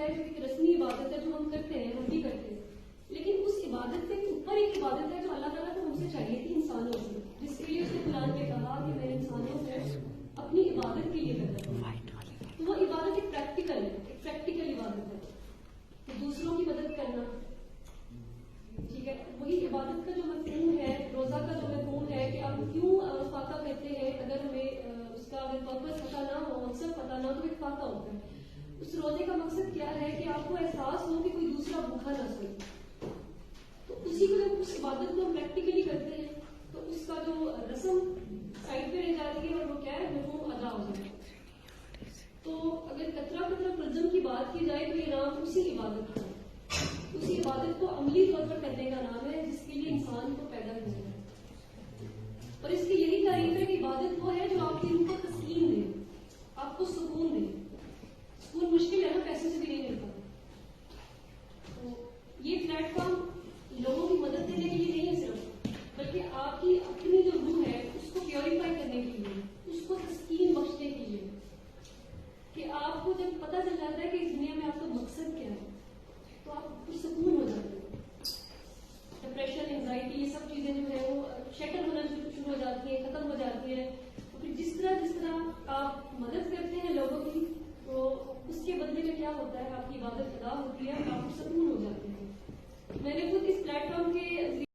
ہے جو ایک رسمی عبادت ہے جو ہم کرتے ہیں، ہم بھی کرتے ہیں، لیکن اس عبادت سے اوپر ایک عبادت ہے جو اللہ تعالیٰ کو ہم سے چاہیے تھی انسانوں سے، جس کے لیے اس نے قرآن میں کہا کہ میں انسانوں سے اپنی عبادت کے لیے کرتا ہوں. تو وہ عبادت ایک پریکٹیکل ہے، ایک پریکٹیکل عبادت ہے. تو دوسروں کی مدد کرنا، ٹھیک ہے، وہی عبادت کا جو مفہوم ہے، روزہ کا جو مفہوم ہے کہ آپ کیوں فاقہ کرتے ہیں، اگر ہمیں اس کا اگر پرپز پتہ نہ ہو، مقصد پتہ نہ ہو تو ایک فاقہ ہوتا ہے. اس روزے کا مقصد کیا ہے کہ آپ کو احساس ہو کہ کوئی دوسرا بھوکا نہ سوئے. تو اسی کو جب اس عبادت کو ہم پریکٹیکلی کرتے ہیں تو اس کا جو رسم سائڈ پہ رہ جاتی ہے اور وہ کیا ہے، مفہوم ادا ہو جائے. تو اگر قطرہ پرزم کی بات کی جائے تو یہ نام اسی عبادت کا ہے، اسی عبادت کو عملی طور پر کرنے کا نام ہے جس کے لیے انسان کو پیدا کیا ہے. اور اس کی یہی تعریف ہے کہ عبادت وہ ہے جو آپ کی روح کو تسکین دے، آپ کو سکون دے. سکون مشکل ہے نا، پیسے سے بھی نہیں ملتا. تو یہ پلیٹ فارم لوگوں کی مدد دینے کے لیے نہیں ہے صرف، بلکہ آپ کی اپنی جو روح ہے اس کو پیوریفائی کرنے کے لیے، اس کو تسکین بخشنے کے لیے، کہ آپ کو جب پتہ چل جاتا ہے کہ اس دنیا میں آپ کا مقصد کیا ہے تو آپ پرسکون ہو جاتے ہیں. ڈپریشن، انزائٹی، یہ سب چیزیں جو ہے وہ شیٹل ہونا شروع ہو جاتی ہیں، ختم ہو جاتی ہیں. تو پھر جس طرح آپ مدد کرتے ہیں لوگوں کی تو اس کے بدلے میں کیا ہوتا ہے، آپ کی عبادت ادا ہوتی ہے، آپ سکون ہو جاتے ہیں. میں نے خود اس پلیٹ فارم کے